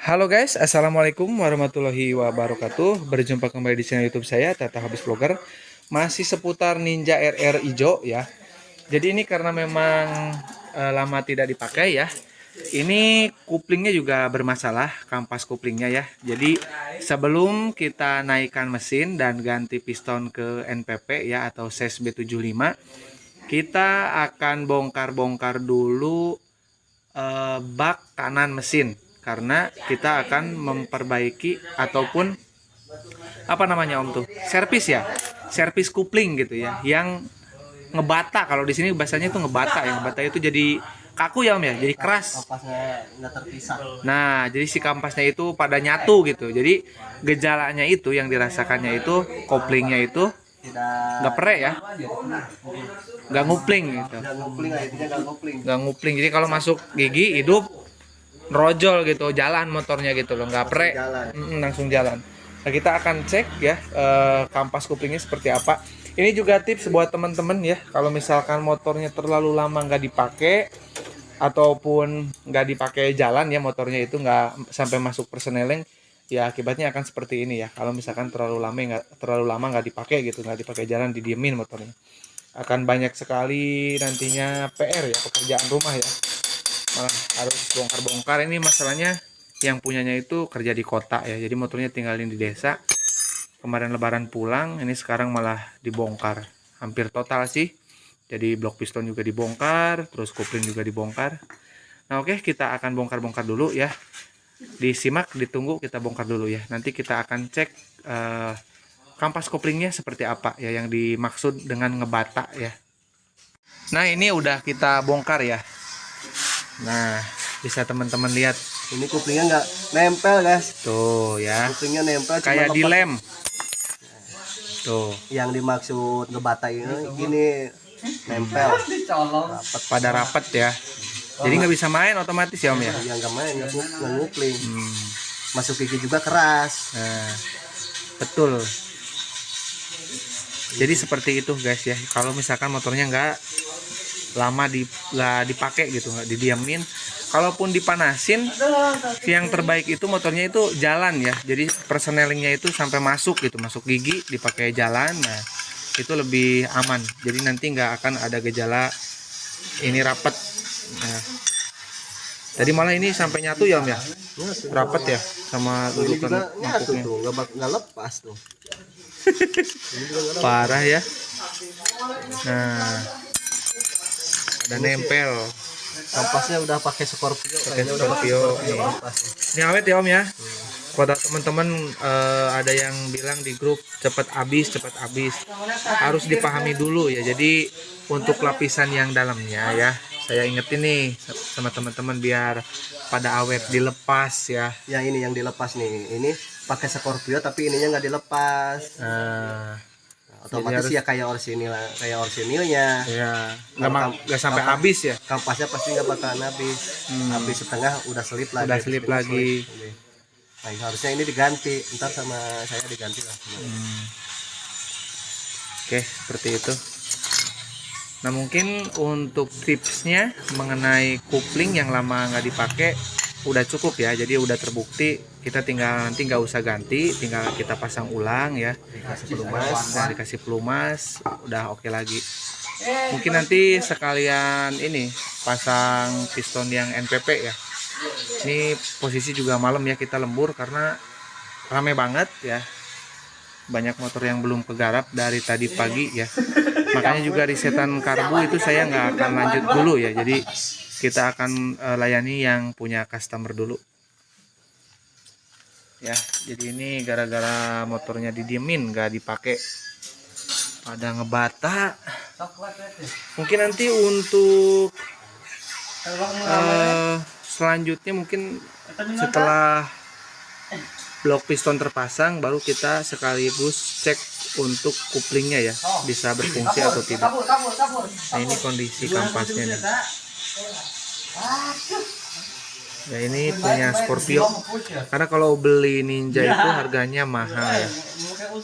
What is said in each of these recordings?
Halo guys, assalamualaikum warahmatullahi wabarakatuh. Berjumpa kembali di channel YouTube saya, Tata Habis Vlogger. Masih seputar Ninja RR Ijo ya. Jadi ini karena memang lama tidak dipakai ya. Ini kuplingnya juga bermasalah, kampas kuplingnya ya. Jadi sebelum kita naikkan mesin dan ganti piston ke NPP ya atau SES B75, kita akan bongkar-bongkar dulu bak kanan mesin karena kita akan memperbaiki ataupun apa namanya Om tuh servis ya, servis kupling gitu ya, yang ngebata. Kalau di sini bahasanya itu ngebata ya, ngebata itu jadi kaku ya Om ya, jadi keras. Kampasnya nggak terpisah. Nah jadi si kampasnya itu pada nyatu gitu, jadi gejalanya itu yang dirasakannya itu koplingnya itu Tidak nggak perek ya, nggak ngupling gitu, nggak ngupling lah, intinya nggak ngupling. nggak ngupling. Jadi kalau masuk gigi hidup rojol gitu, jalan motornya gitu loh, nggak pre, Jalan. langsung jalan. Nah kita akan cek ya kampas kuplingnya seperti apa. Ini juga tips buat teman-teman ya, kalau misalkan motornya terlalu lama nggak dipakai ataupun nggak dipakai jalan ya, motornya itu nggak sampai masuk perseneling, ya akibatnya akan seperti ini ya. Kalau misalkan terlalu lama nggak dipakai gitu, nggak dipakai jalan, didiemin motornya, akan banyak sekali nantinya PR ya, pekerjaan rumah ya, malah harus bongkar-bongkar. Ini masalahnya yang punyanya itu kerja di kota ya, jadi motornya tinggalin di desa. Kemarin lebaran pulang, ini sekarang malah dibongkar hampir total sih. Jadi blok piston juga dibongkar, terus kopling juga dibongkar. Nah oke, kita akan bongkar-bongkar dulu ya. Disimak, ditunggu, kita bongkar dulu ya. Nanti kita akan cek kampas koplingnya seperti apa ya yang dimaksud dengan ngebata ya. Nah ini udah kita bongkar ya. Nah, bisa teman-teman lihat. Ini kuplingnya nggak nempel guys. Tuh ya. Kuplingnya nempel Kayak cuma dilem. Tuh, yang dimaksud ngebata ini gini nempel. Rapat. pada rapet ya. Jadi nggak bisa main otomatis ya Om ya. Yang nggak main nggak ngupling. Masuk gigi juga keras. Nah, betul. Jadi seperti itu guys ya. Kalau misalkan motornya nggak lama nggak dipakai gitu, nggak didiamin, kalaupun dipanasin, yang terbaik itu motornya itu jalan ya. Jadi persnelingnya itu sampai masuk gitu, masuk gigi, dipakai jalan. Nah itu lebih aman, jadi nanti nggak akan ada gejala ini rapet. Nah tadi malah ini sampai nyatu ya Om ya, rapet ya sama Ini dudukan juga nyatu mangkuknya. tuh, nggak lepas tuh. Ini juga nggak lepas. Parah ya. Nah ada nempel. Kampasnya udah pakai Scorpio. Pakai Kayaknya udah pakai Scorpio. Scorpio kampasnya. Ini awet ya Om ya. Pada teman-teman ada yang bilang di grup cepat habis, harus dipahami dulu ya. Jadi untuk lapisan yang dalamnya ya, saya ingetin nih sama teman-teman biar pada awet, dilepas ya. Yang ini yang dilepas nih. Ini pakai Scorpio tapi ininya nggak dilepas. Otomatis harus, ya kayak orsinilnya. ya Kalau nggak sampai habis ya. kampasnya pasti nggak bakalan habis. Habis setengah udah selip lagi. Udah selip lagi. Nah, harusnya ini diganti. Ntar sama saya diganti lah. Oke, seperti itu. Nah mungkin untuk tipsnya mengenai kupling yang lama nggak dipakai udah cukup ya. Jadi udah terbukti, kita tinggal nanti nggak usah ganti, tinggal kita pasang ulang ya. Dikasih pelumas, udah oke lagi. Mungkin nanti sekalian ini pasang piston yang NPP ya. Ini posisi juga malam ya, kita lembur karena rame banget ya. Banyak motor yang belum kegarap dari tadi pagi ya. Makanya juga risetan karbu itu saya nggak akan lanjut dulu ya. Jadi kita akan layani yang punya customer dulu. Ya, jadi ini gara-gara motornya didiemin, nggak dipakai, pada ngebata. Mungkin nanti untuk selanjutnya mungkin setelah blok piston terpasang baru kita sekaligus cek untuk kuplingnya ya, bisa berfungsi atau tidak. Nah ini kondisi kampasnya nih ya, ini punya Scorpio, karena kalau beli Ninja itu harganya mahal ya.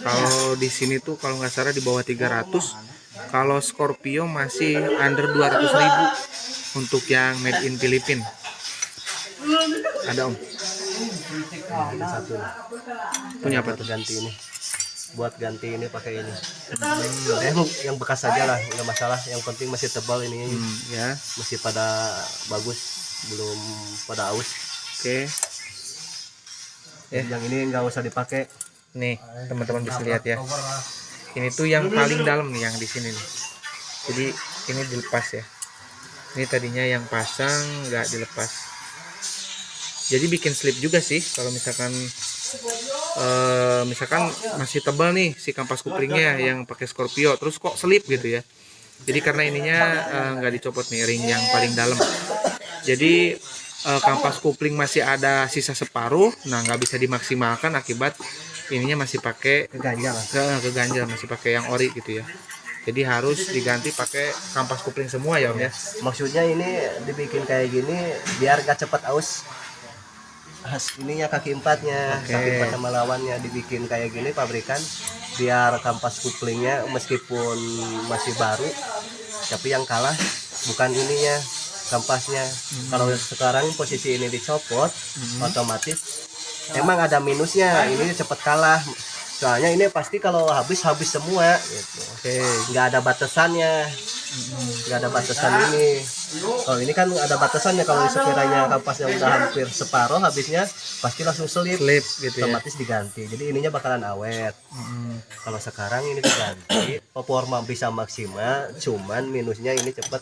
Kalau di sini tuh kalau nggak salah di bawah 300, kalau Scorpio masih under 200.000 untuk yang made in Filipina. Ada Om. Ini satu Punya apa buat tuh? ganti ini. Buat ganti ini pakai ini. Yang bekas aja lah, nggak masalah. Yang penting masih tebal ini, Ya. masih pada bagus, belum pada aus. Oke. Yang ini nggak usah dipakai. Nih, teman-teman bisa lihat ya. Ini tuh yang paling dalam nih yang di sini nih. Jadi ini dilepas ya. Ini tadinya yang pasang nggak dilepas. Jadi bikin slip juga sih kalau misalkan masih tebal nih si kampas kuplingnya yang pakai Scorpio, terus kok selip gitu ya. Jadi karena ininya nggak dicopot nih ring yang paling dalam. Jadi kampas kupling masih ada sisa separuh, nah nggak bisa dimaksimalkan akibat ininya masih pakai Keganjal. keganjal, masih pakai yang ori gitu ya. Jadi harus diganti pakai kampas kupling semua ya Om ya. Maksudnya ini dibikin kayak gini biar gak cepat aus. Ininya kaki empatnya, Oke. kaki empat sama lawannya dibikin kayak gini pabrikan biar kampas kuplingnya meskipun masih baru, tapi yang kalah bukan ininya, kampasnya. Kalau sekarang posisi ini dicopot, otomatis emang ada minusnya, ini cepat kalah. Soalnya ini pasti kalau habis semua gitu. Oke. Nggak ada batasannya, nggak ada batasan ini. Kalau ini kan ada batasannya, kalau sekiranya kampasnya udah hampir separuh habisnya pasti langsung selip, Slip gitu ya. otomatis diganti. Jadi ininya bakalan awet. Kalau sekarang ini diganti, performa bisa maksimal, cuman minusnya ini cepet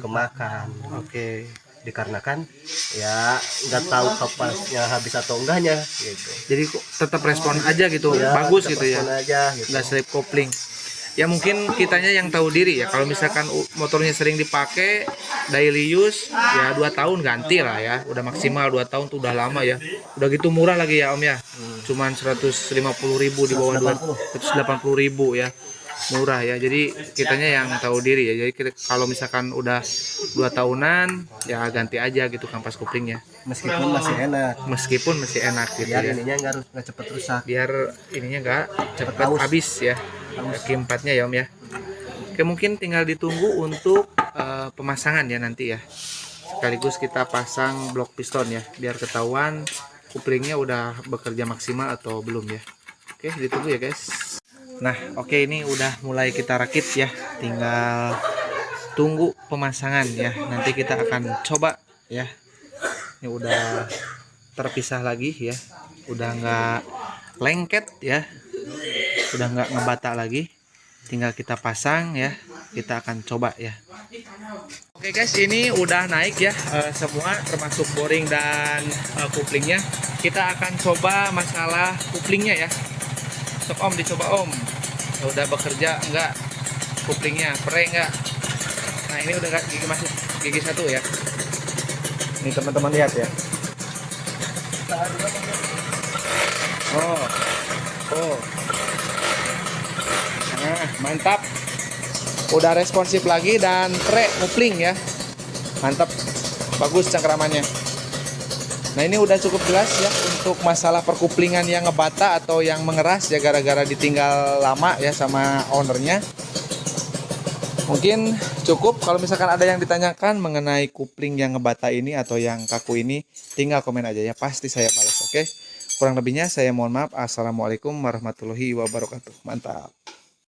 kemakan. Oke. Dikarenakan ya nggak tahu kapasnya habis atau enggaknya gitu. Jadi kok tetap respon aja gitu, Ya, bagus tetap gitu ya. respon aja, gitu. Nggak slip kopling. Ya mungkin kitanya yang tahu diri ya. Kalau misalkan motornya sering dipakai daily use ya 2 tahun ganti lah ya. Udah maksimal 2 tahun tuh udah lama ya. Udah gitu murah lagi ya Om ya. Cuman 150.000 di bawah 180.000 ya. Murah ya. Jadi kitanya yang tahu diri ya. Jadi kalau misalkan udah 2 tahunan ya ganti aja gitu kampas kuplingnya. Meskipun masih enak, Meskipun masih enak gitu biar ya. ininya nggak cepet rusak. Biar ininya nggak Cepet cepat aus. habis ya. Kaki empatnya ya Om ya. Oke, mungkin tinggal ditunggu untuk pemasangan ya nanti ya. Sekaligus kita pasang blok piston ya, biar ketahuan kuplingnya udah bekerja maksimal atau belum ya. Oke, ditunggu ya guys. Nah, oke, ini udah mulai kita rakit ya. Tinggal tunggu pemasangan ya. Nanti kita akan coba ya. Ini udah terpisah lagi ya. Udah nggak lengket ya. Udah nggak ngebata lagi. Tinggal kita pasang ya. Kita akan coba ya. Oke guys, ini udah naik ya semua, termasuk boring dan kuplingnya. Kita akan coba masalah kuplingnya ya. Sok Om, dicoba Om. Udah bekerja enggak kuplingnya, pre enggak? Nah ini udah nggak gigi masuk gigi satu ya. Ini teman-teman lihat ya. Oh, oh. Nah, mantap. Udah responsif lagi dan pre kupling ya. Mantap. Bagus cengkeramannya. Nah, ini udah cukup jelas ya untuk masalah perkuplingan yang ngebata atau yang mengeras ya gara-gara ditinggal lama ya sama ownernya. Mungkin cukup. Kalau misalkan ada yang ditanyakan mengenai kupling yang ngebata ini atau yang kaku ini, tinggal komen aja ya, pasti saya balas, oke? Kurang lebihnya saya mohon maaf. Assalamualaikum warahmatullahi wabarakatuh. Mantap.